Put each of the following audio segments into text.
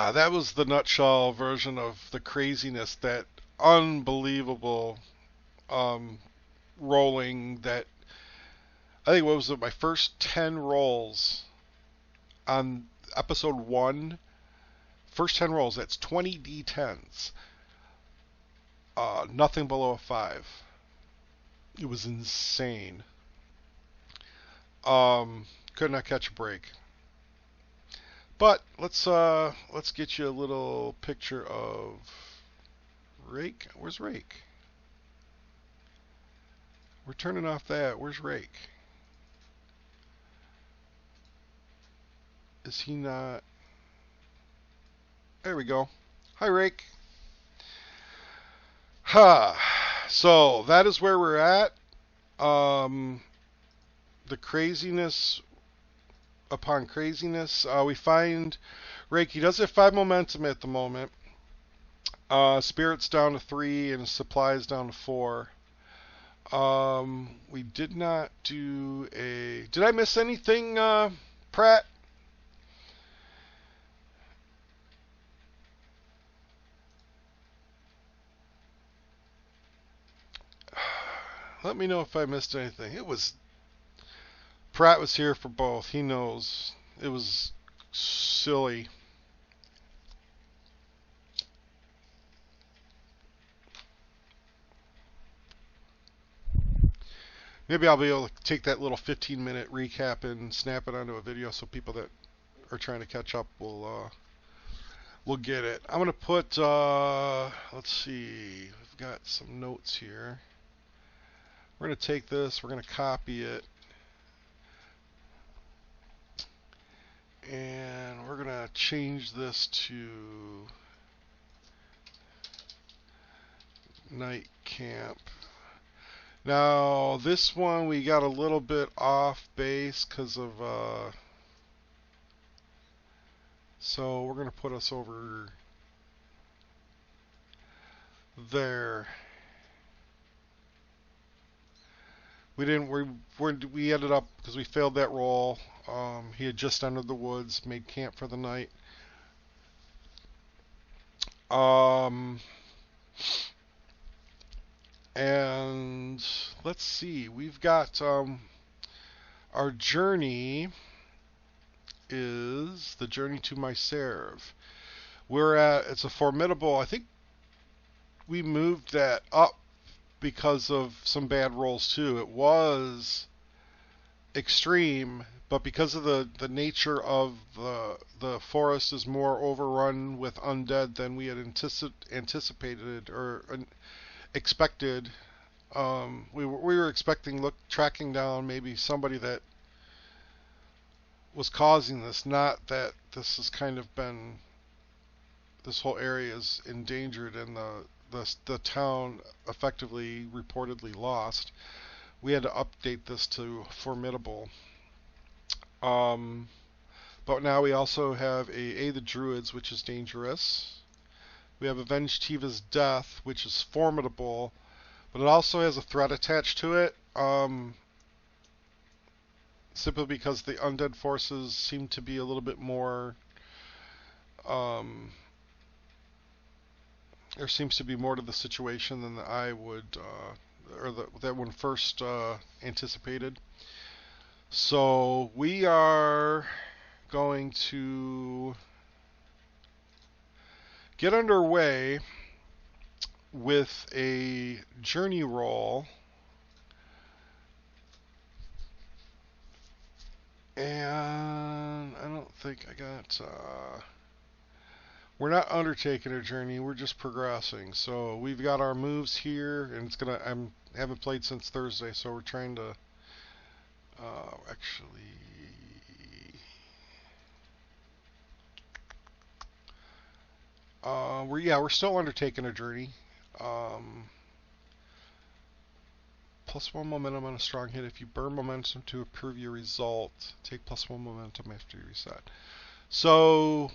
yeah, that was the nutshell version of the craziness, that unbelievable um, rolling. That I think, what was it, my first 10 rolls on episode 1, first 10 rolls, that's 20 d10s, nothing below a 5. It was insane. Could not catch a break. But let's get you a little picture of Rake. Where's Rake? We're turning off that. Where's Rake? Is he not? There we go. Hi, Rake. Ha. So that is where we're at. Um, the craziness upon craziness. We find Rake. He does have 5 momentum at the moment. Spirit's down to 3 and supplies down to 4. We did not do a. Did I miss anything, Pratt? Let me know if I missed anything. It was. Pratt was here for both. He knows. It was silly. Maybe I'll be able to take that little 15-minute recap and snap it onto a video so people that are trying to catch up will get it. I'm gonna put. Let's see. We've got some notes here. We're gonna take this. We're gonna copy it. And we're going to change this to night camp. Now, this one we got a little bit off base because of, so we're going to put us over there. We didn't, we ended up, because we failed that roll, he had just entered the woods, made camp for the night. And let's see, we've got our journey is the journey to Mysaerv. We're at, it's a formidable, I think we moved that up because of some bad rolls too. It was extreme, but because of the nature of the forest is more overrun with undead than we had anticipated or expected. We were expecting tracking down maybe somebody that was causing this, not that this has kind of been, this whole area is endangered and the town effectively reportedly lost. We had to update this to formidable. But now we also have a the Druids, which is dangerous. We have Avenge Tiva's Death, which is formidable, but it also has a threat attached to it. Simply because the undead forces seem to be a little bit more. There seems to be more to the situation than I would, that one first anticipated. So we are going to get underway with a journey roll. And I don't think I got. We're not undertaking a journey. We're just progressing. So we've got our moves here, and it's gonna. I haven't played since Thursday, so we're trying to. Actually. We're still undertaking a journey. +1 momentum on a strong hit. If you burn momentum to improve your result, take +1 momentum after you reset. So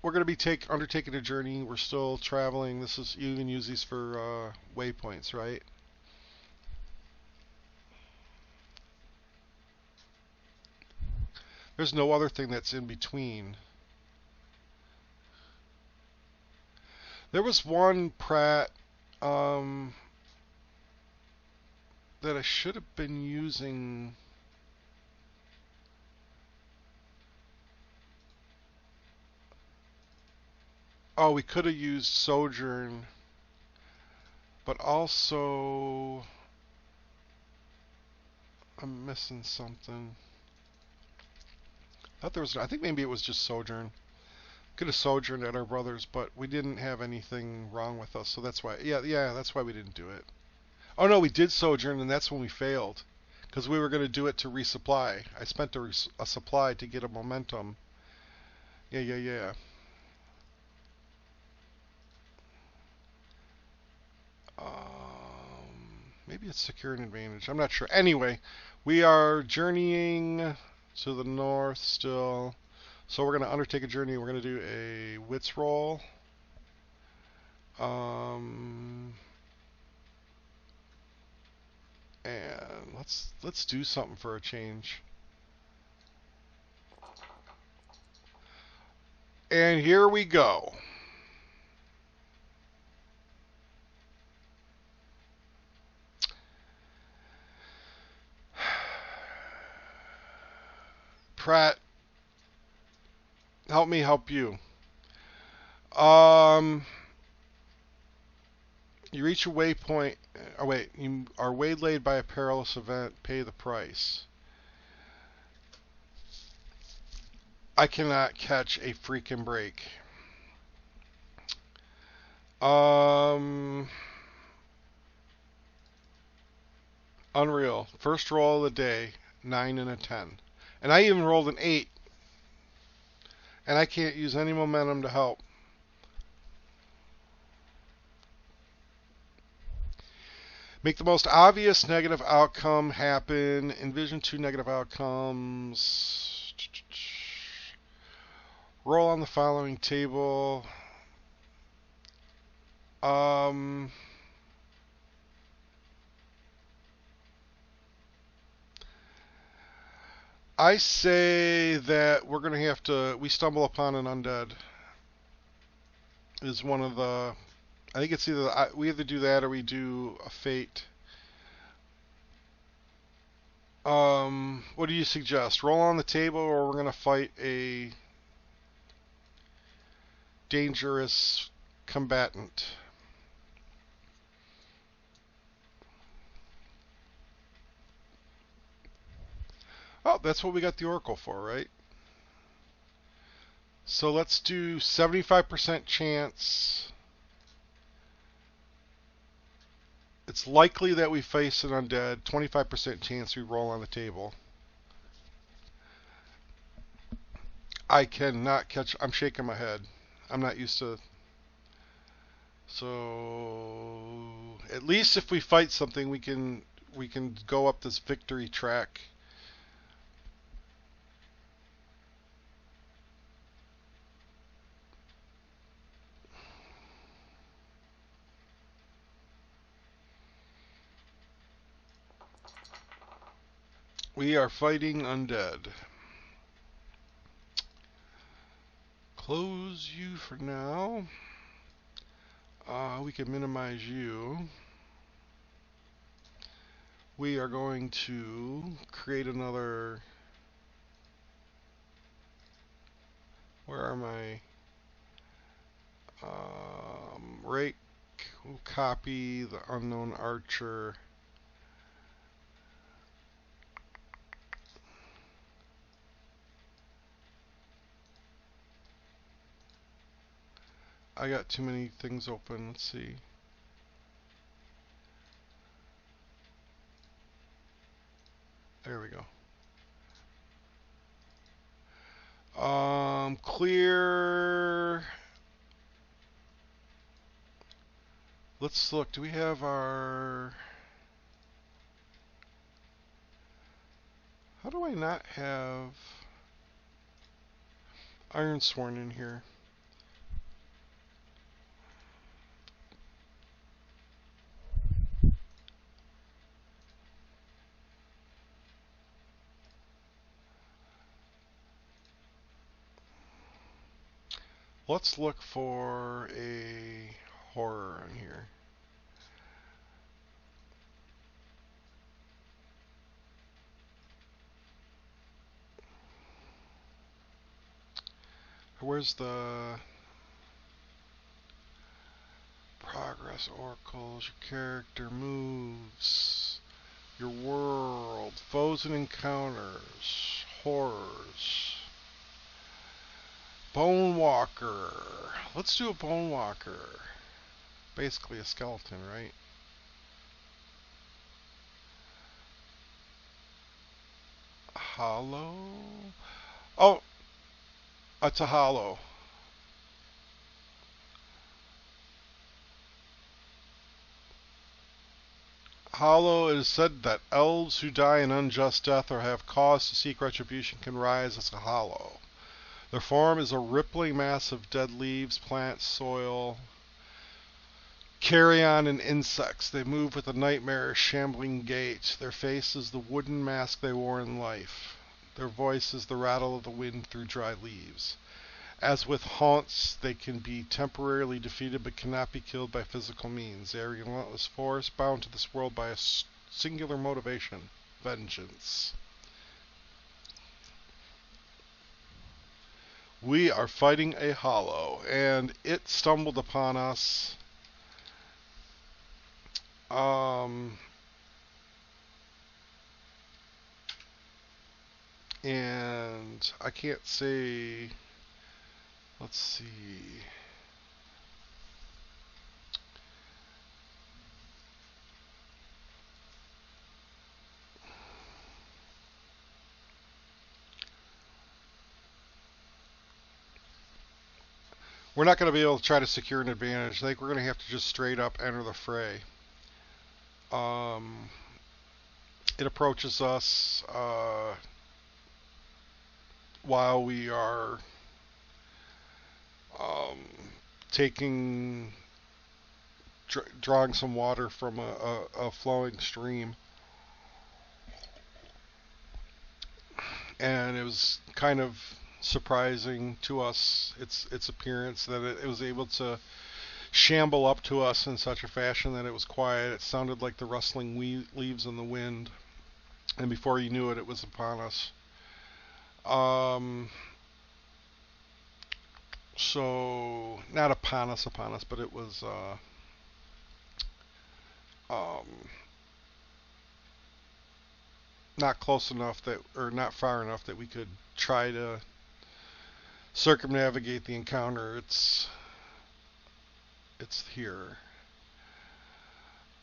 we're going to be undertaking a journey. We're still traveling. This is, you can use these for waypoints, right? There's no other thing that's in between. There was one Pratt that I should have been using. Oh, we could have used Sojourn, but also I'm missing something. I thought there was. I think maybe it was just Sojourn. Could have sojourned at our brother's, but we didn't have anything wrong with us, so that's why. Yeah, that's why we didn't do it. Oh no, we did sojourn, and that's when we failed, because we were going to do it to resupply. I spent a supply to get a momentum. Yeah. Maybe it's secure an advantage. I'm not sure. Anyway, we are journeying to the north still. So we're going to undertake a journey. We're going to do a wits roll. And let's do something for a change. And here we go. Pratt, help me help you. You reach a waypoint. Oh wait, you are waylaid by a perilous event. Pay the price. I cannot catch a freaking break. Unreal. First roll of the day, 9 and a 10. And I even rolled an 8. And I can't use any momentum to help. Make the most obvious negative outcome happen. Envision 2 negative outcomes. Roll on the following table. I say that we're going to have to. We stumble upon an undead. Is one of the. I think it's either we either do that or we do a fate. What do you suggest? Roll on the table, or we're going to fight a dangerous combatant? Oh, that's what we got the Oracle for, right? So let's do 75% chance. It's likely that we face an undead. 25% chance we roll on the table. I cannot catch. I'm shaking my head. I'm not used to. So at least if we fight something, we can go up this victory track. We are fighting undead. Close you for now. We can minimize you. We are going to create another. Where are my rake? We'll copy the unknown archer. I got too many things open. Let's see. There we go. Clear. Let's look. Do we have our... How do I not have Ironsworn in here? Let's look for a horror in here. Where's the progress oracles, your character moves, your world, foes and encounters, horrors, bone walker. Let's do a bone walker. Basically a skeleton, right? Hollow? Oh, it's a hollow. Hollow, it is said that elves who die an unjust death or have cause to seek retribution can rise as a hollow. Their form is a rippling mass of dead leaves, plants, soil, carrion, and insects. They move with a nightmarish, shambling gait. Their face is the wooden mask they wore in life. Their voice is the rattle of the wind through dry leaves. As with haunts, they can be temporarily defeated but cannot be killed by physical means. They are a relentless force, bound to this world by a singular motivation: vengeance. We are fighting a hollow, and it stumbled upon us. Um, and I can't say. Let's see. We're not going to be able to try to secure an advantage. I think we're going to have to just straight up enter the fray. Um, it approaches us while we are um, taking, drawing some water from a flowing stream. And it was kind of surprising to us, its appearance, that it was able to shamble up to us in such a fashion that it was quiet. It sounded like the rustling leaves in the wind, and before you knew it, it was upon us. Um, so not upon us, but it was um, not close enough that, or not far enough that we could try to circumnavigate the encounter. It's here.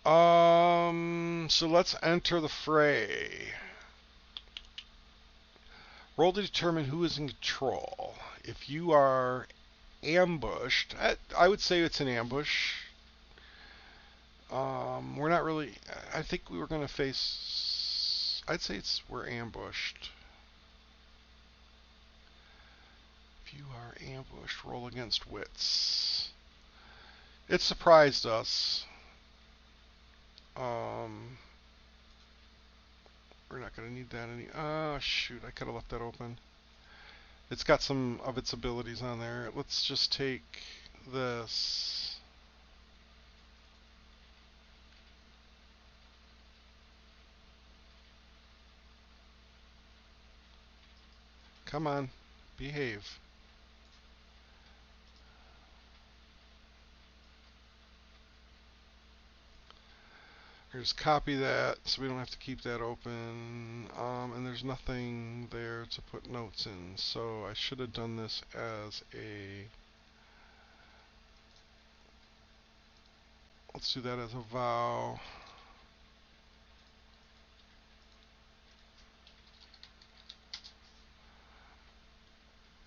So let's enter the fray. Roll to determine who is in control. If you are ambushed, I would say it's an ambush. We're not really. I think we were going to face. I'd say we're ambushed. If you are ambushed, roll against wits. It surprised us. We're not going to need that any. Oh, shoot. I could have left that open. It's got some of its abilities on there. Let's just take this. Come on. Behave. Just copy that so we don't have to keep that open. And there's nothing there to put notes in. So I should have done this as a... Let's do that as a vow.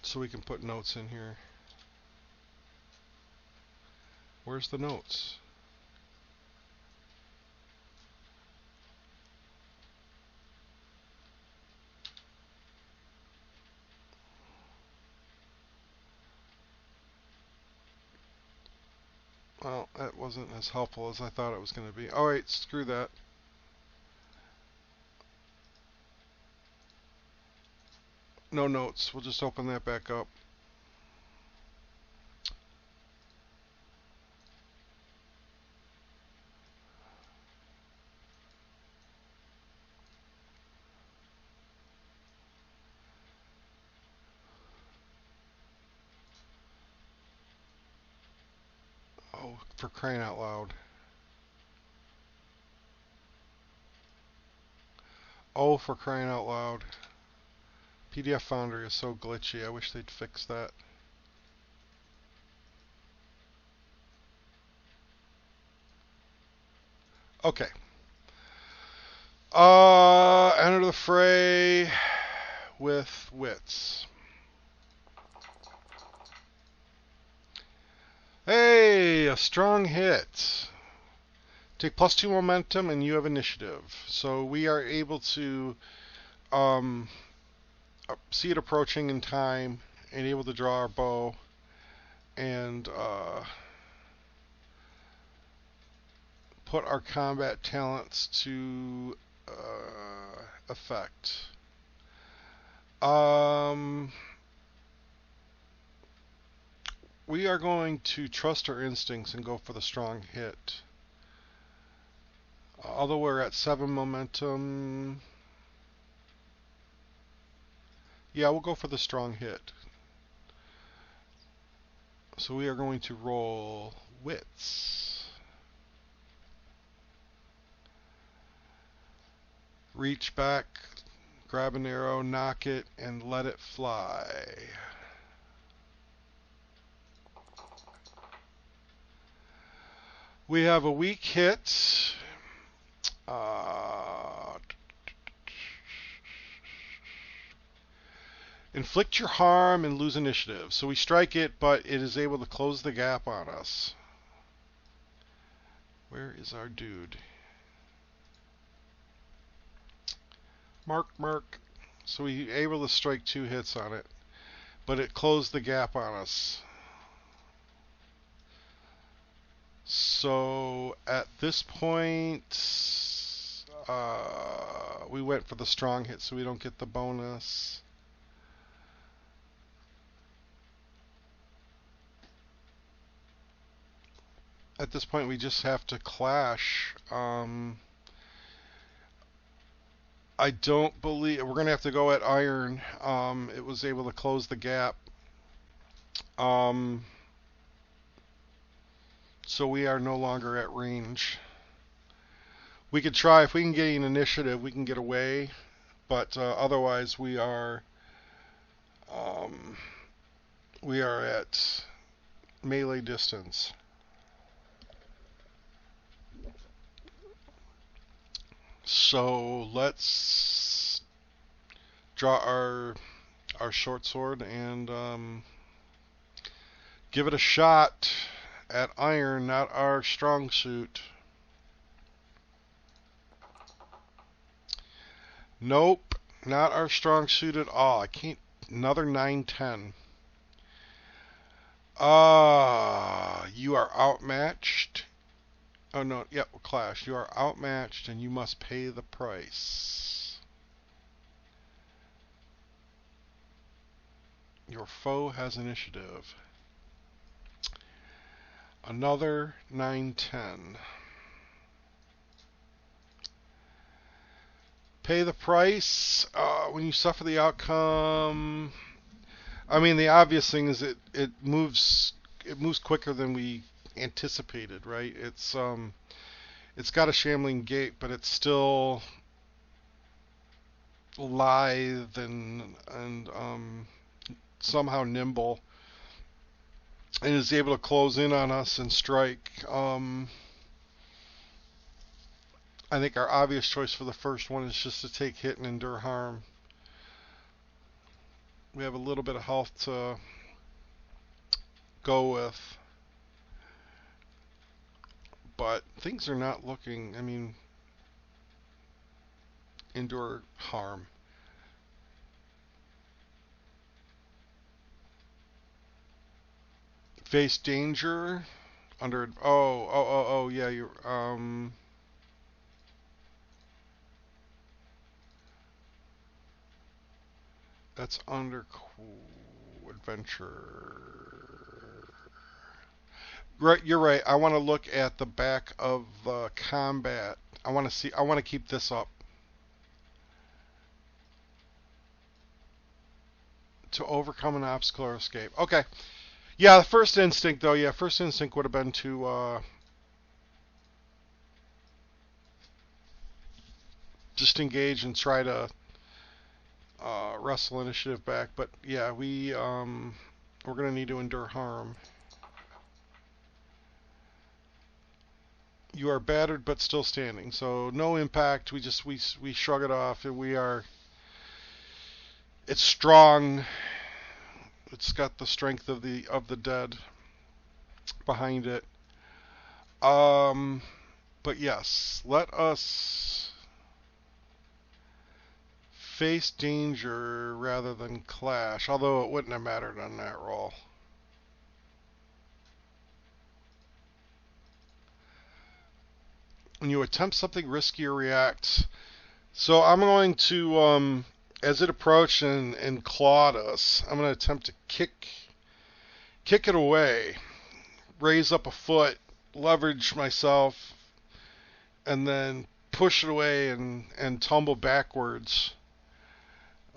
So we can put notes in here. Where's the notes? Well, that wasn't as helpful as I thought it was going to be. Alright, screw that. No notes. We'll just open that back up. For crying out loud. Oh, for crying out loud. PDF Foundry is so glitchy. I wish they'd fix that. Okay. Enter the fray with wits. Hey, a strong hit. Take +2 momentum and you have initiative. So we are able to see it approaching in time and able to draw our bow and put our combat talents to effect. We are going to trust our instincts and go for the strong hit. Although we're at 7 momentum, yeah, we'll go for the strong hit. So we are going to roll wits. Reach back, grab an arrow, knock it, and let it fly. We have a weak hit. Inflict your harm and lose initiative. So we strike it, but it is able to close the gap on us. Where is our dude? Mark. So we able to strike 2 hits on it, but it closed the gap on us. So at this point, we went for the strong hit, so we don't get the bonus. At this point, we just have to clash. I don't believe we're going to have to go at iron. It was able to close the gap. So we are no longer at range. We could try, if we can gain initiative, we can get away. But otherwise, we are at melee distance. So let's draw our short sword and give it a shot at iron, not our strong suit. Nope, not our strong suit at all. I can't. Another 9-10. You are outmatched. Oh no, yep, clash. You are outmatched and you must pay the price. Your foe has initiative. Another 9-10. Pay the price when you suffer the outcome. I mean, the obvious thing is it moves quicker than we anticipated, right? It's got a shambling gait, but it's still lithe and somehow nimble, and is able to close in on us and strike. I think our obvious choice for the first one is just to take hit and endure harm. We have a little bit of health to go with, but things are not looking, I mean, endure harm. Face danger under, yeah, you're, that's under adventure. Right, you're right. I want to look at the back of combat. I want to keep this up. To overcome an obstacle or escape. Okay. Yeah, the first instinct though. Yeah, first instinct would have been to just engage and try to wrestle initiative back. But yeah, we're gonna need to endure harm. You are battered but still standing, so no impact. We shrug it off, and we are. It's strong. It's got the strength of the dead behind it. Um, but yes, let us face danger rather than clash. Although it wouldn't have mattered on that roll. When you attempt something risky or react, so I'm going to as it approached and clawed us, I'm going to attempt to kick it away, raise up a foot, leverage myself, and then push it away and tumble backwards.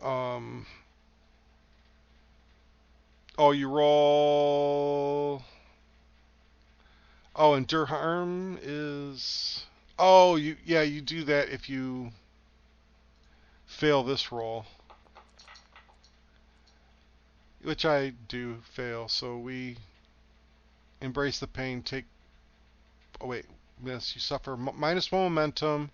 Um, oh, you roll. Oh, endure harm is. Oh, you do that if you fail this roll, which I do fail. So we embrace the pain. Take. Oh wait, miss. You suffer -1 momentum,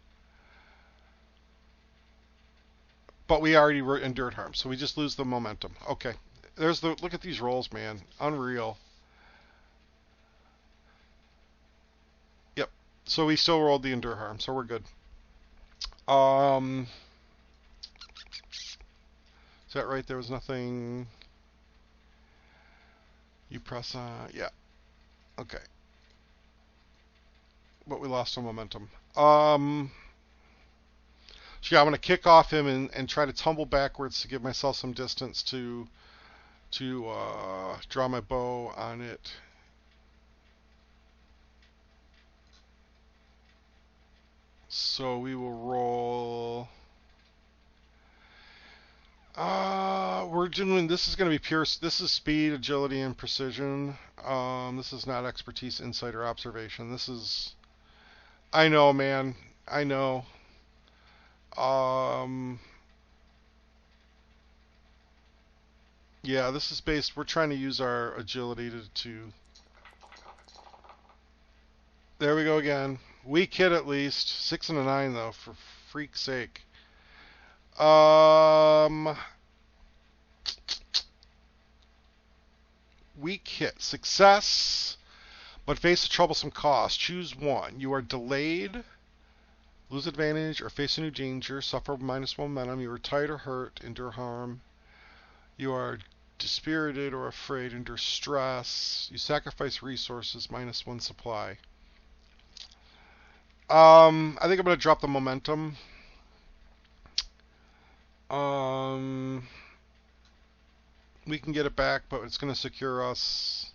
but we already endured harm, so we just lose the momentum. Okay, there's the look at these rolls, man. Unreal. Yep. So we still rolled the endure harm, so we're good. Is that right? There was nothing. You press on. Yeah. Okay. But we lost some momentum. So yeah, I'm gonna kick off him and try to tumble backwards to give myself some distance to draw my bow on it. So we will roll. We're doing. This is going to be pure. This is speed, agility, and precision. This is not expertise, insight, or observation. This is. I know, man. I know. Um. Yeah, this is based. We're trying to use our agility to. There we go again. Weak hit at least. 6 and a 9 though, for freak's sake. Weak hit. Success, but face a troublesome cost. Choose one. You are delayed, lose advantage, or face a new danger. Suffer -1 momentum. You are tired or hurt. Endure harm. You are dispirited or afraid. Endure stress. You sacrifice resources. -1 supply. I think I'm going to drop the momentum. We can get it back, but it's going to secure us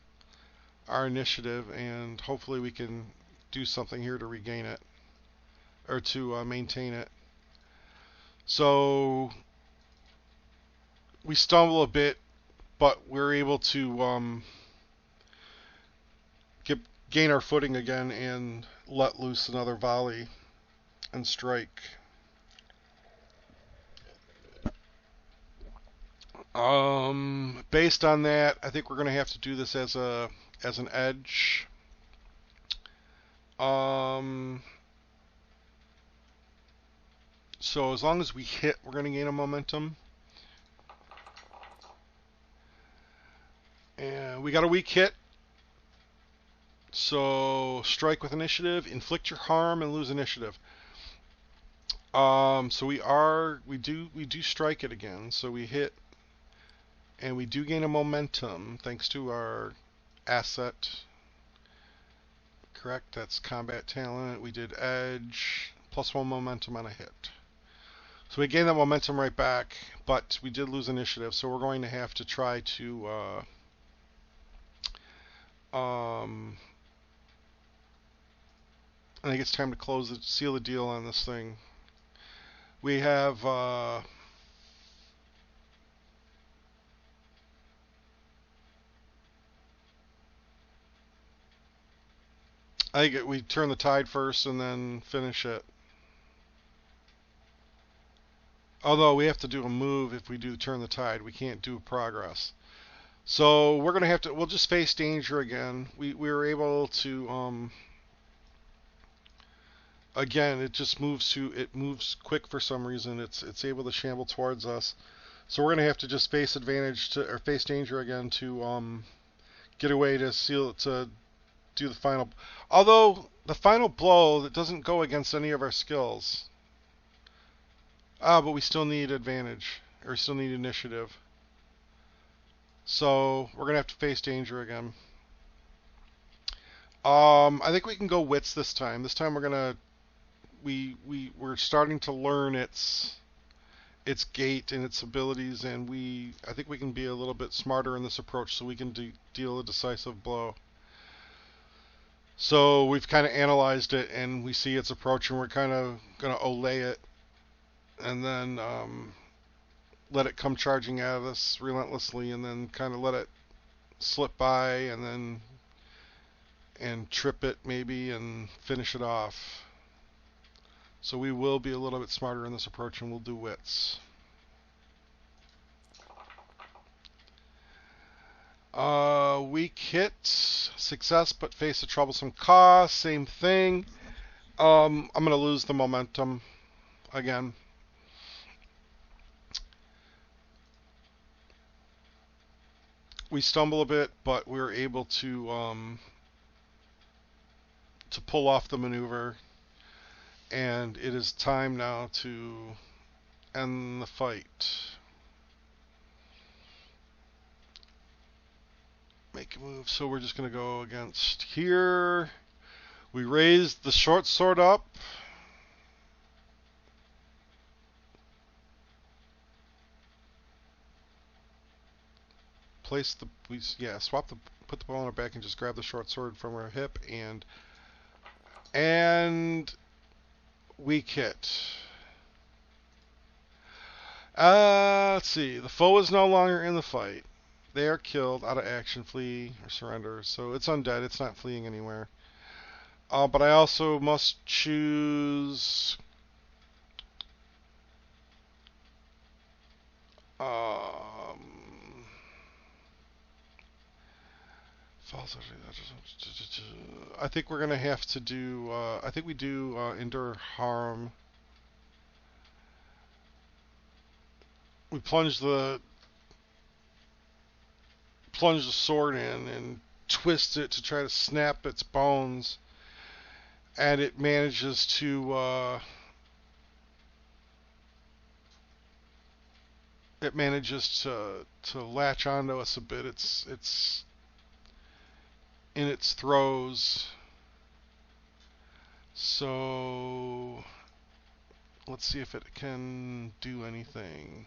our initiative, and hopefully we can do something here to regain it, or to maintain it. So we stumble a bit, but we're able to gain our footing again and let loose another volley and strike. Based on that, I think we're going to have to do this as an edge. So as long as we hit, we're going to gain a momentum. And we got a weak hit. So strike with initiative, inflict your harm, and lose initiative. So we do strike it again. So we hit, and we do gain a momentum thanks to our asset. Correct. That's combat talent. We did edge, +1 momentum on a hit. So we gained that momentum right back, but we did lose initiative. So we're going to have to try to I think it's time to seal the deal on this thing. We have I think we turn the tide first and then finish it. Although we have to do a move if we do turn the tide. We can't do progress. So we're gonna have to. We'll just face danger again. We were able to. Again, it just moves to. It moves quick for some reason. It's able to shamble towards us. So we're gonna have to just face advantage to or face danger again to get away to seal to do the final. Although the final blow that doesn't go against any of our skills. Ah, but we still need advantage or still need initiative. So we're gonna have to face danger again. I think we can go wits this time. This time we're starting to learn its gait and its abilities, and I think we can be a little bit smarter in this approach, so we can deal a decisive blow. So we've kind of analyzed it, and we see its approach, and we're kind of gonna olay it, and then let it come charging at us relentlessly, and then kind of let it slip by, and trip it maybe and finish it off. So we will be a little bit smarter in this approach, and we'll do wits. Weak hit, success, but face a troublesome cost. Same thing. I'm gonna lose the momentum again. We stumble a bit, but we're able to pull off the maneuver, and it is time now to end the fight. Make a move, so we're just going to go against here. We raise the short sword up. Place the, put the bow on our back and just grab the short sword from our hip, and weak hit. Let's see. The foe is no longer in the fight. They are killed, out of action, flee, or surrender. So it's undead. It's not fleeing anywhere. But I also must choose. I think we're gonna have to do. I think we do endure harm. We plunge the sword in and twist it to try to snap its bones, and it manages to latch onto us a bit. It's in its throes. So let's see if it can do anything.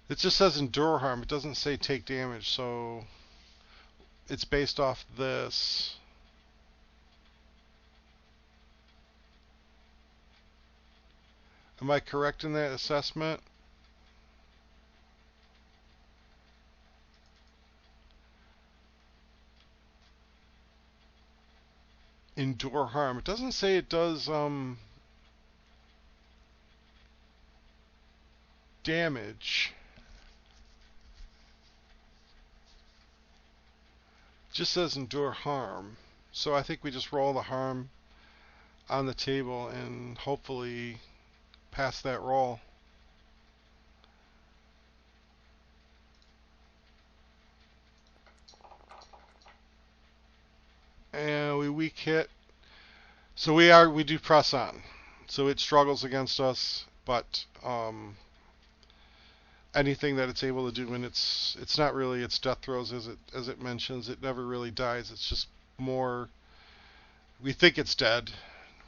It just says endure harm. It doesn't say take damage, so it's based off this. Am I correct in that assessment? Endure harm. It doesn't say it does damage. It just says endure harm. So I think we just roll the harm on the table and hopefully pass that roll. And we weak hit. So we do press on. So it struggles against us, but anything that it's able to do, and it's not really its death throes as it mentions. It never really dies. It's just more. We think it's dead.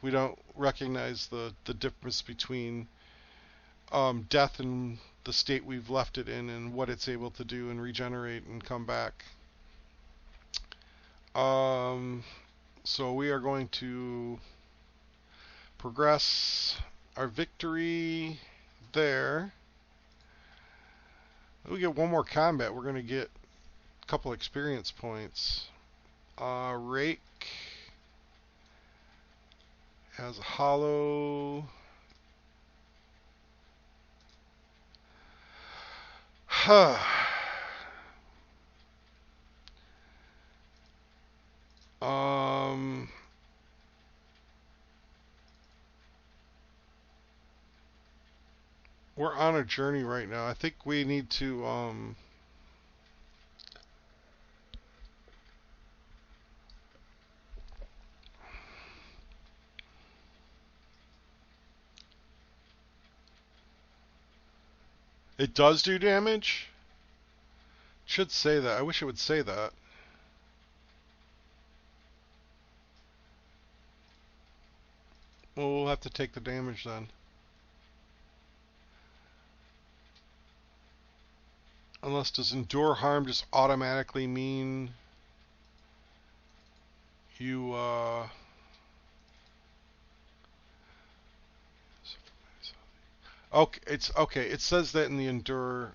We don't recognize the difference between death and the state we've left it in, and what it's able to do and regenerate and come back. So we are going to progress our victory there. We get one more combat. We're going to get a couple experience points. Rake. has a hollow. Huh. We're on a journey right now. I think we need to it does do damage? Should say that. I wish it would say that. Well, we'll have to take the damage then. Unless does endure harm just automatically mean you okay, it's okay. It says that in the endure.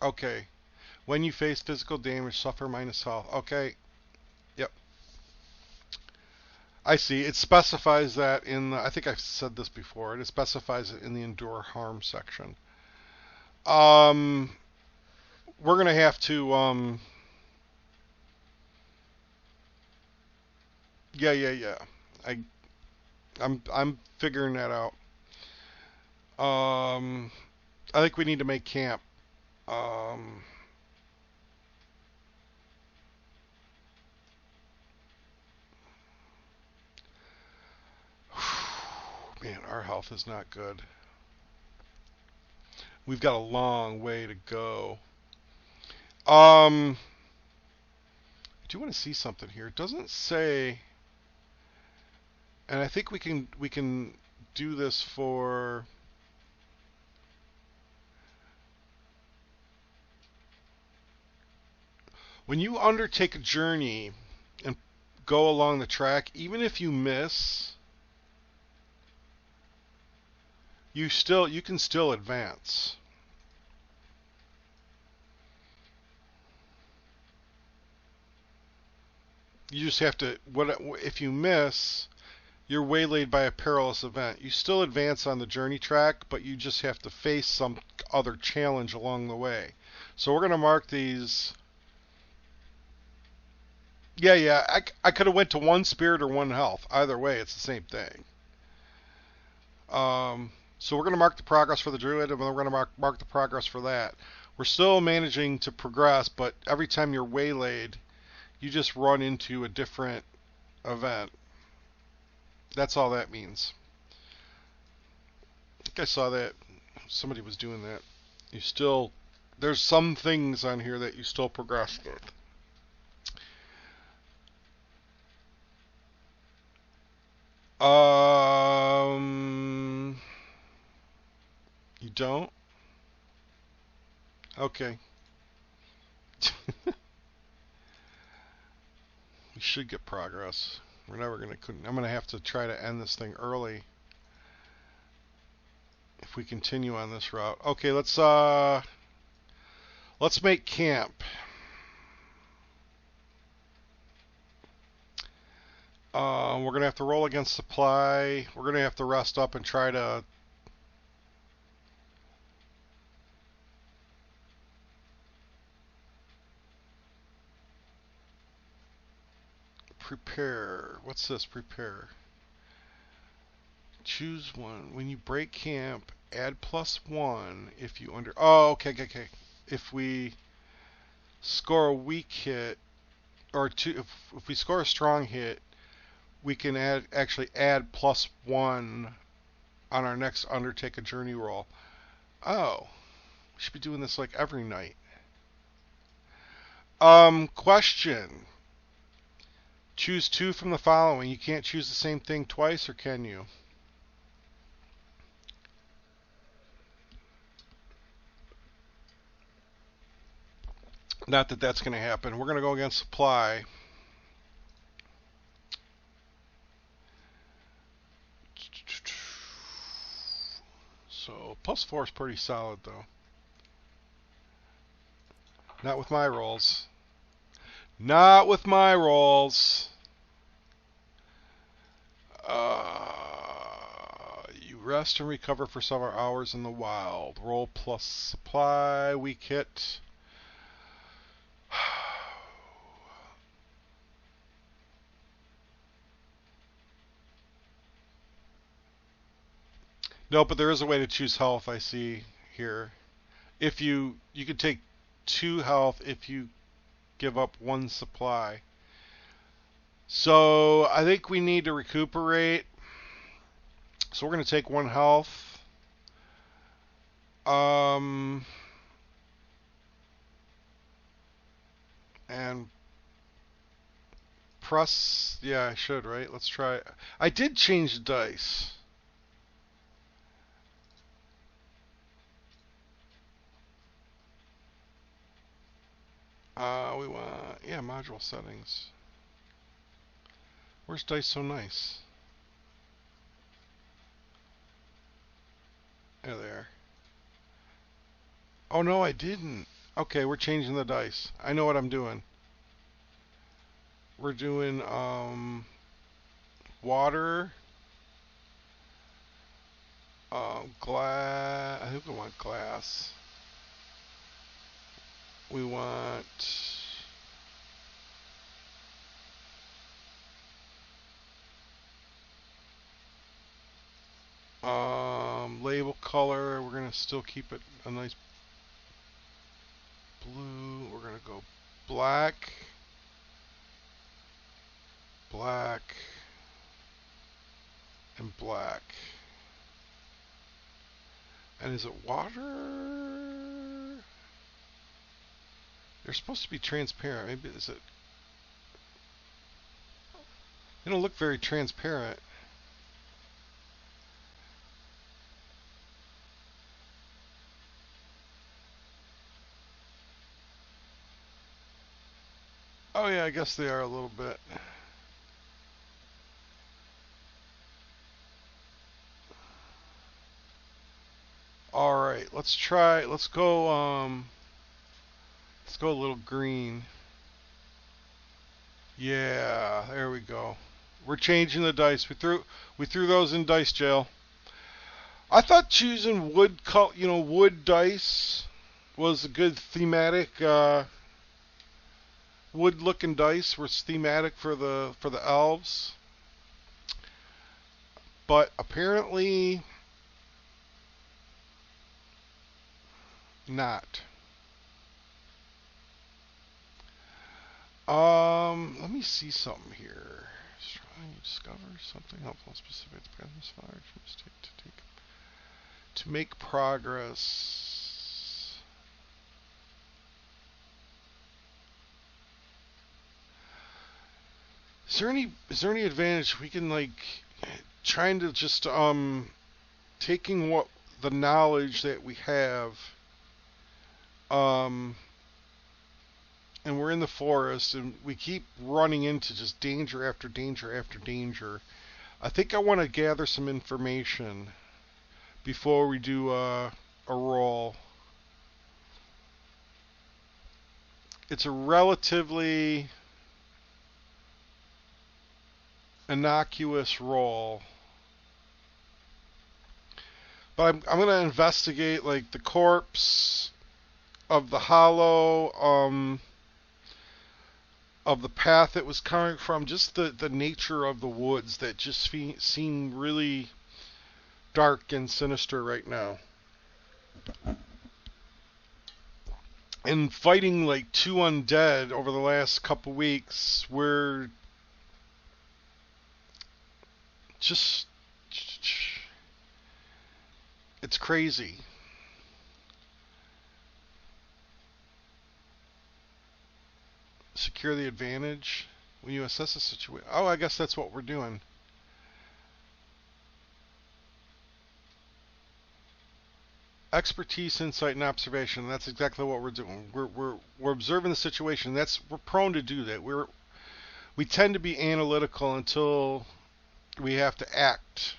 Okay. When you face physical damage, suffer minus health. Okay. Yep. I see. It specifies that in the, I think I've said this before. It specifies it in the endure harm section. We're gonna have to yeah. I I'm figuring that out. I think we need to make camp. Um, Man, our health is not good. We've got a long way to go. I do want to see something here. It doesn't say, and I think we can do this for. When you undertake a journey and go along the track, even if you miss, you can still advance. You just have to if you miss, you're waylaid by a perilous event. You still advance on the journey track, but you just have to face some other challenge along the way. So we're going to mark these. Yeah. I could have went to one spirit or one health. Either way, it's the same thing. So we're going to mark the progress for the druid, and then we're going to mark the progress for that. We're still managing to progress, but every time you're waylaid, you just run into a different event. That's all that means. I think I saw that somebody was doing that. You still, there's some things on here that you still progress with. You don't? Okay. We should get progress. We're never gonna. I'm gonna have to try to end this thing early if we continue on this route. Okay, let's make camp. We're gonna have to roll against supply. We're gonna have to rest up and try to. Prepare. What's this? Prepare. Choose one. When you break camp, add +1 if you under. Oh, okay. If we score a weak hit, or if we score a strong hit, we can actually add +1 on our next undertake a journey roll. Oh, we should be doing this like every night. Question. Choose 2 from the following. You can't choose the same thing twice, or can you? Not that that's going to happen. We're going to go against supply. So +4 is pretty solid, though. Not with my rolls. Not with my rolls. Rest and recover for several hours in the wild. Roll plus supply. Weak hit. No, but there is a way to choose health, I see here. If you could take 2 health if you give up 1 supply. So I think we need to recuperate. So we're going to take 1 health. And press. Yeah, I should, right? Let's try. I did change the dice. We want, yeah, module settings. Where's dice so nice? There they are. Oh no, I didn't. Okay, we're changing the dice. I know what I'm doing. We're doing water, glass. I think we want glass. We want label color. We're gonna still keep it a nice blue. We're gonna go black, black, and black. And is it water? They're supposed to be transparent. Maybe is it? They don't look very transparent. Oh yeah, I guess they are a little bit. All right, let's try. Let's go a little green. Yeah, there we go. We're changing the dice. We threw those in dice jail. I thought choosing wood dice was a good thematic. Wood-looking dice was thematic for the elves, but apparently not. Let me see something here. Trying to discover something helpful, specific to to make progress. Is there any advantage we can like trying to just taking what the knowledge that we have and we're in the forest and we keep running into just danger after danger after danger. I think I want to gather some information before we do a roll. It's a relatively innocuous roll. But I'm going to investigate like the corpse of the hollow, of the path it was coming from, just the nature of the woods that just seem really dark and sinister right now. And fighting like 2 undead over the last couple weeks, we're just, it's crazy. Secure the advantage when you assess a situation. Oh, I guess that's what we're doing. Expertise, insight, and observation. That's exactly what we're doing. We're observing the situation. We're prone to do that. We tend to be analytical until we have to act.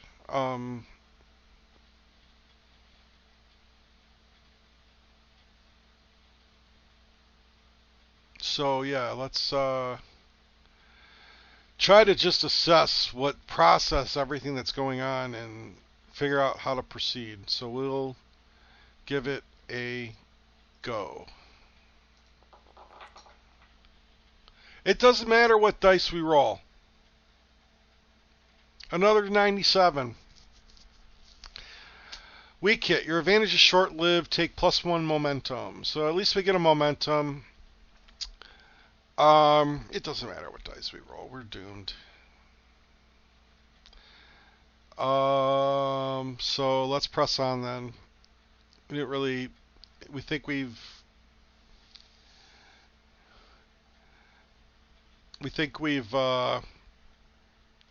So yeah, let's try to just process everything that's going on, and figure out how to proceed. So we'll give it a go. It doesn't matter what dice we roll. Another 97. Weak hit. Your advantage is short-lived. Take +1 momentum. So at least we get a momentum. It doesn't matter what dice we roll. We're doomed. So let's press on then. We didn't really. We think we've.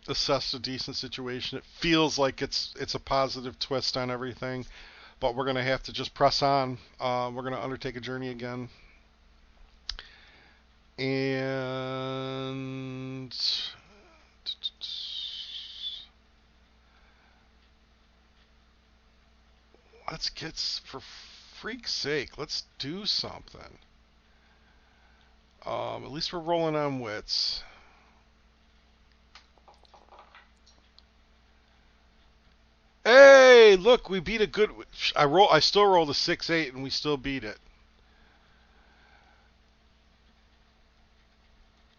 Assessed a decent situation. It feels like it's a positive twist on everything, but we're gonna have to just press on. We're gonna undertake a journey again, and let's get, for freak's sake, let's do something. At least we're rolling on wits. Hey, look, we beat a good. I still rolled a 6-8, and we still beat it.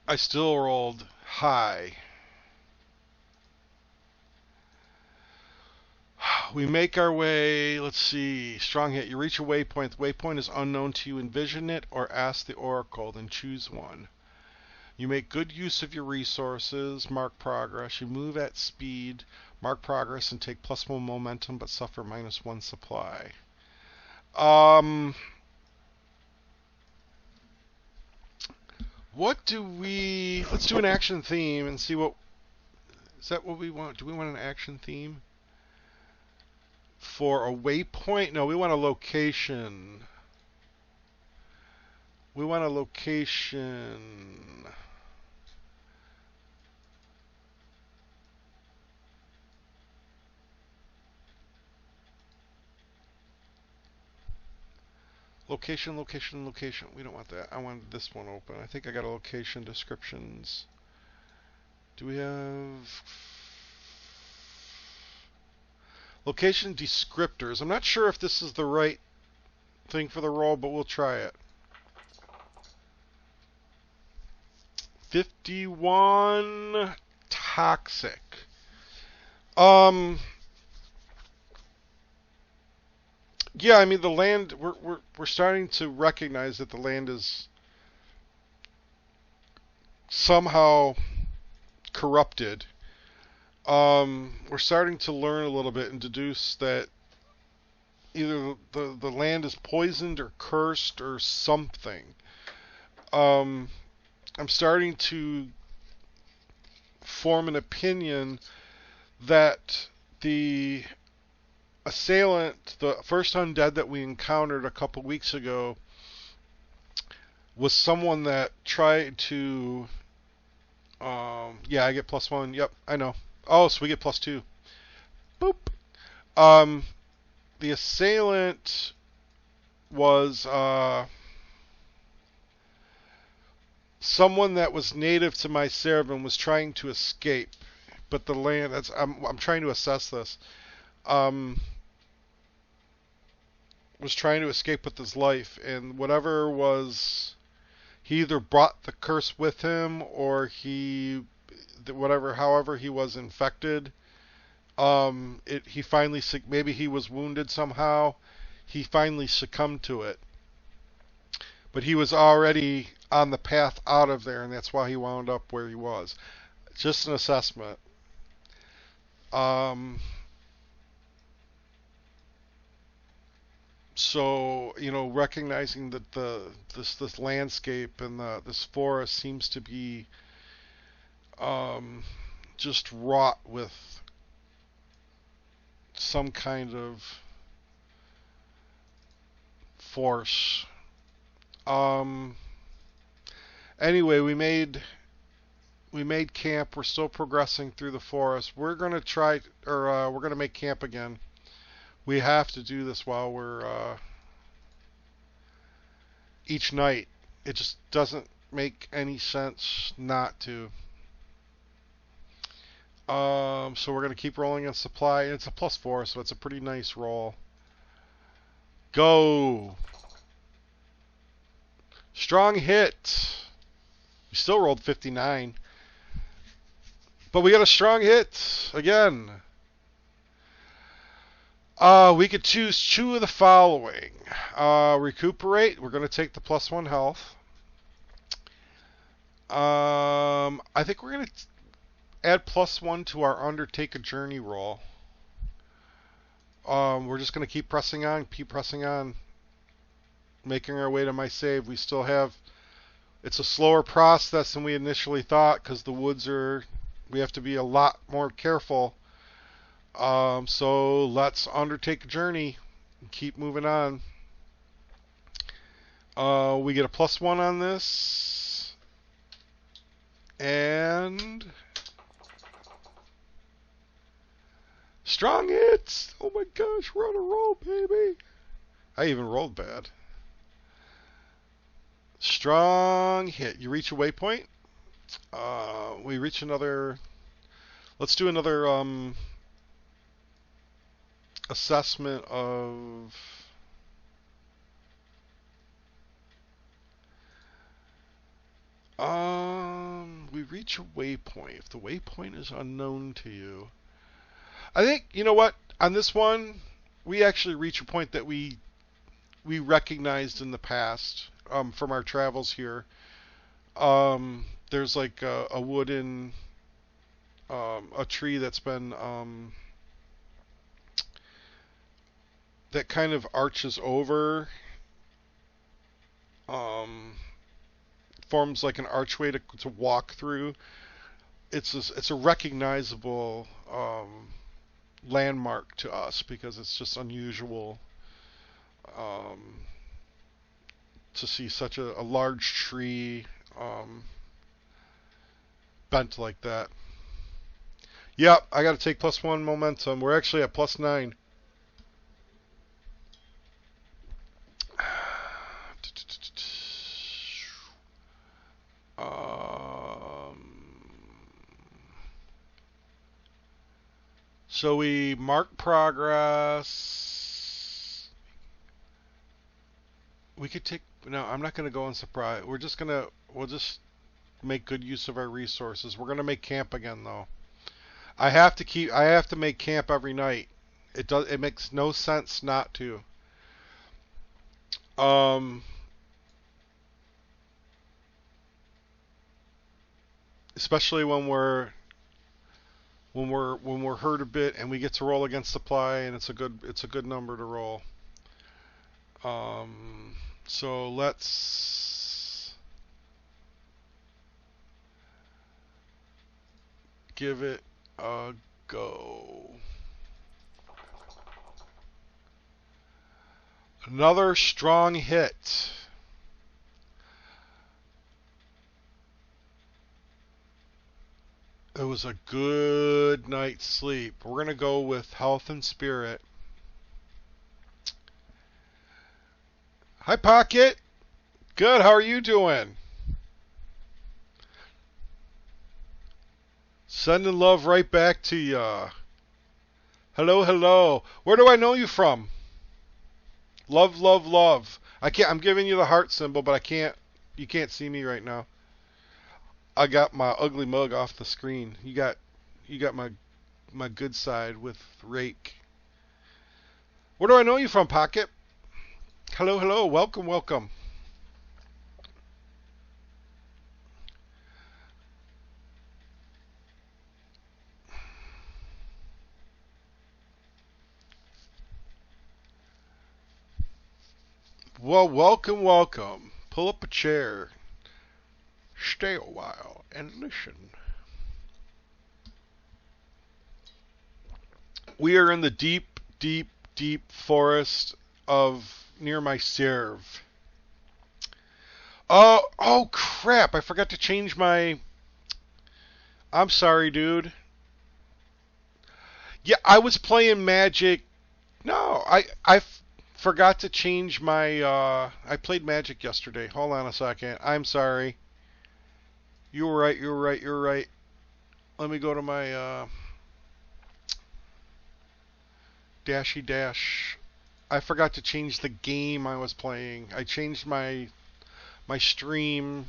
I still rolled high. We make our way. Let's see. Strong hit. You reach a waypoint. The waypoint is unknown to you. Envision it or ask the oracle. Then choose one. You make good use of your resources. Mark progress. You move at speed. Mark progress and take +1 momentum, but suffer -1 supply. What do we? Let's do an action theme and see what. Is that what we want? Do we want an action theme? For a waypoint? No, we want a location. We want a location. Location, location, location. We don't want that. I want this one open. I think I got a location descriptions. Do we have location descriptors? I'm not sure if this is the right thing for the role, but we'll try it. 51 toxic. Yeah, I mean the land. We're starting to recognize that the land is somehow corrupted. We're starting to learn a little bit and deduce that either the land is poisoned or cursed or something. I'm starting to form an opinion that the assailant, the first undead that we encountered a couple weeks ago, was someone that tried to. Yeah, I get +1. Yep, I know. Oh, so we get +2. Boop. The assailant was someone that was native to Mysaerv and was trying to escape, but the land. I'm trying to assess this. Was trying to escape with his life, and whatever was, he either brought the curse with him or however he was infected. He finally, maybe he was wounded somehow. He finally succumbed to it, but he was already on the path out of there, and that's why he wound up where he was. Just an assessment. So, recognizing that this landscape and this forest seems to be just wrought with some kind of force. Anyway, we made camp. We're still progressing through the forest. We're gonna try, or we're gonna make camp again. We have to do this while we're each night. It just doesn't make any sense not to. So we're going to keep rolling on supply. It's a +4, so it's a pretty nice roll. Go. Strong hit. We still rolled 59. But we got a strong hit again. We could choose two of the following. Recuperate. We're going to take the +1 health. I think we're going to add +1 to our Undertake a Journey roll. We're just going to keep pressing on, making our way to Mysaerv. We still have, it's a slower process than we initially thought because the woods we have to be a lot more careful. So let's undertake a journey and keep moving on. We get a +1 on this. And strong hits! Oh my gosh, we're on a roll, baby! I even rolled bad. Strong hit. You reach a waypoint. We reach another. Let's do another assessment of. We reach a waypoint. If the waypoint is unknown to you, I think, you know what? On this one, we actually reach a point that we recognized in the past from our travels here. There's like a wooden, a tree that's been, that kind of arches over, forms like an archway to walk through. It's a recognizable landmark to us because it's just unusual to see such a large tree bent like that. Yep, I got to take +1 momentum. We're actually at +9. So we mark progress. We could take, no, I'm not going to go on surprise. We'll just make good use of our resources. We're going to make camp again though. I have to make camp every night. It makes no sense not to. Especially when we're hurt a bit and we get to roll against supply and it's a good number to roll. So let's give it a go. Another strong hit. It was a good night's sleep. We're going to go with health and spirit. Hi, Pocket. Good. How are you doing? Sending love right back to ya. Hello, hello. Where do I know you from? Love, love, love. I'm giving you the heart symbol, but you can't see me right now. I got my ugly mug off the screen. You got my good side with Rake. Where do I know you from, Pocket? Hello, hello. Welcome, welcome. Well, welcome, welcome. Pull up a chair. Stay a while and listen. We are in the deep, deep, deep forest of near Mysaerv. Oh crap! I forgot to change my. I'm sorry, dude. Yeah, I was playing Magic. No, I forgot to change my. I played Magic yesterday. Hold on a second. I'm sorry. You were right. You were right. You're right. let me go to my dashy dash. I forgot to change the game I was playing. I changed my stream.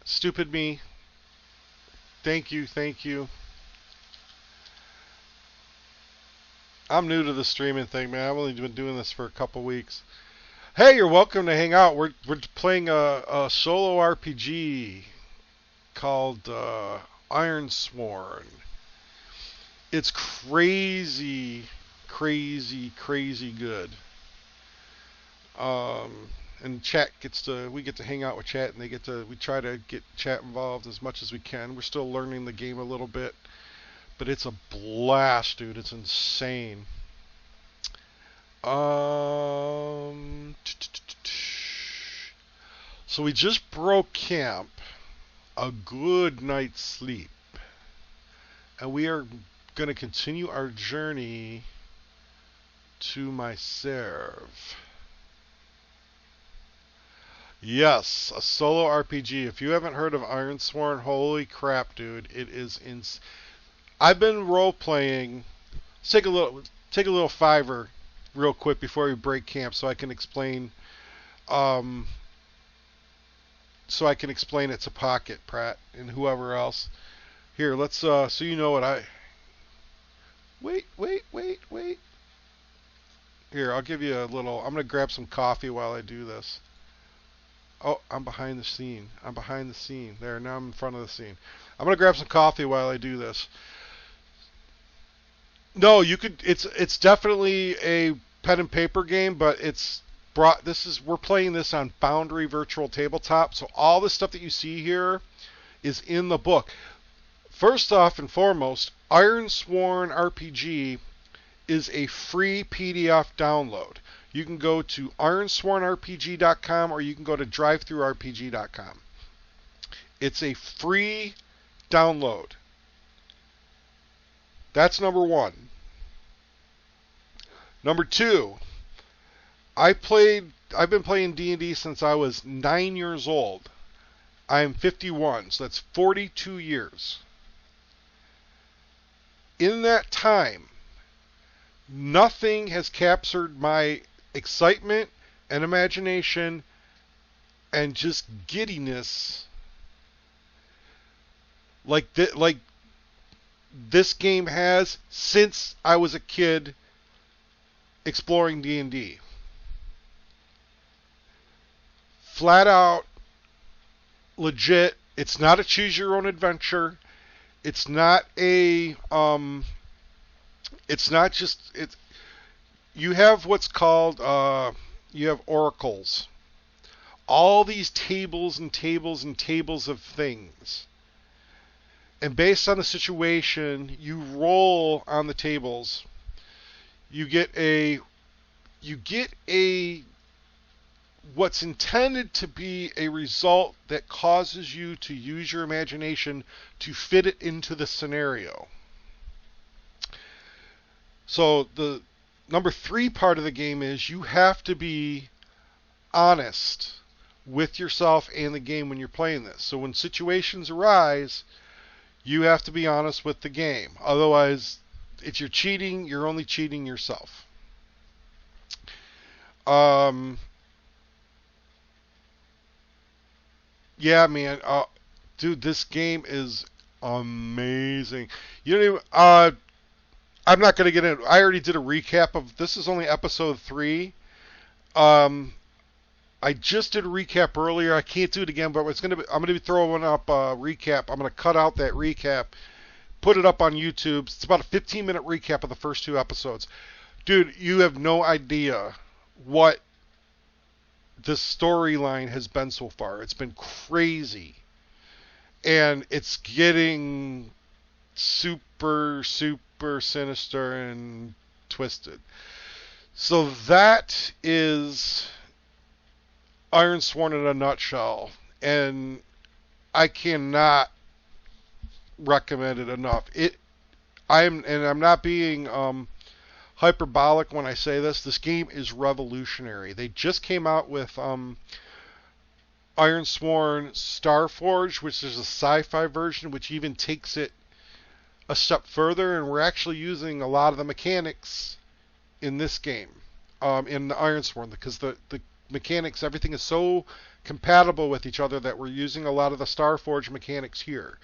Stupid me. Thank you, thank you. I'm new to the streaming thing, man. I've only been doing this for a couple weeks. Hey, you're welcome to hang out. We're playing a solo RPG called Ironsworn. It's crazy, crazy good. And chat we get to hang out with chat, and we try to get chat involved as much as we can. We're still learning the game a little bit, but it's a blast, dude. It's insane. So we just broke camp, a good night's sleep, and we are going to continue our journey to Mysaerv. Yes, a solo RPG. If you haven't heard of Ironsworn, holy crap, dude, it is I've been role playing. Let's take a little fiver real quick before we break camp, so I can explain. So I can explain it to Pocket, Pratt, and whoever else. Here, let's so you know what I. Wait. Here, I'll give you a little. I'm gonna grab some coffee while I do this. Oh, I'm behind the scene. There, now I'm in front of the scene. I'm gonna grab some coffee while I do this. No, you could. It's definitely a pen and paper game, but we're playing this on Foundry Virtual Tabletop. So all the stuff that you see here is in the book. First off and foremost, Ironsworn RPG is a free PDF download. You can go to ironswornrpg.com or you can go to drivethrurpg.com. It's a free download. That's number one. Number two, I've been playing D&D since I was 9 years old. I am 51, so that's 42 years. In that time, nothing has captured my excitement and imagination and just giddiness like this game has since I was a kid exploring D&D. Flat out, legit. It's not a choose your own adventure. It's not a it's not just you have what's called you have oracles. All these tables and tables and tables of things. And based on the situation, you roll on the tables. You get a what's intended to be a result that causes you to use your imagination to fit it into the scenario. So the number 3 part of the game is you have to be honest with yourself and the game when you're playing this. So when situations arise, you have to be honest with the game. Otherwise, if you're cheating, you're only cheating yourself. Yeah, man. Dude, this game is amazing. You don't even, I'm not going to get in. I already did a recap of, this is only episode 3. I just did a recap earlier. I can't do it again, but I'm going to be throwing up a recap. I'm going to cut out that recap, put it up on YouTube. It's about a 15-minute recap of the first 2 episodes. Dude, you have no idea what this storyline has been so far. It's been crazy. And it's getting super sinister and twisted. So that is Ironsworn in a nutshell. And I cannot recommend it enough. I'm not being hyperbolic when I say this. This game is revolutionary. They just came out with Ironsworn Starforge, which is a sci-fi version, which even takes it a step further, and we're actually using a lot of the mechanics in this game, in the Ironsworn, because the mechanics, everything is so compatible with each other that we're using a lot of the Starforge mechanics here.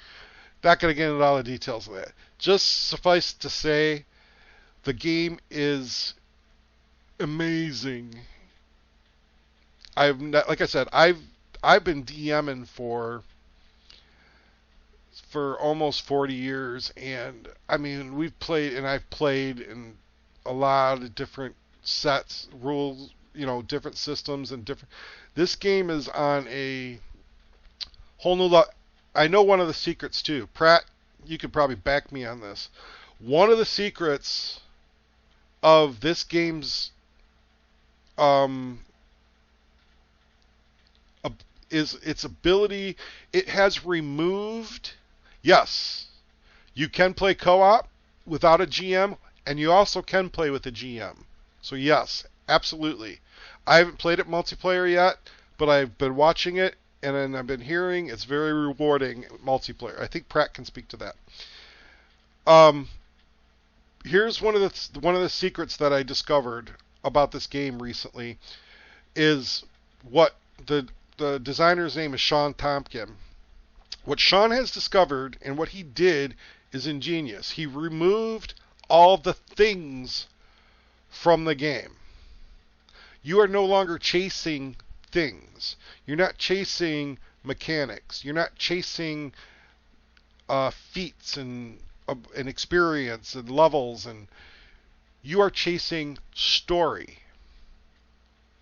Not going to get into all the details of that. Just suffice to say, the game is amazing. Like I said, I've been DMing for almost 40 years, and I mean, I've played in a lot of different sets, rules, different systems and different. This game is on a whole new level. I know one of the secrets too. Pratt, you could probably back me on this. One of the secrets of this game's um, is its ability. It has removed. Yes, you can play co-op without a GM, and you also can play with a GM. So yes, absolutely. I haven't played it multiplayer yet, but I've been watching it, and then I've been hearing it's very rewarding multiplayer. I think Pratt can speak to that. Here's one of the secrets that I discovered about this game recently is what the designer's name is Sean Tompkin. What Sean has discovered and what he did is ingenious. He removed all the things from the game. You are no longer chasing things. You're not chasing mechanics. You're not chasing feats and experience and levels, and you are chasing story.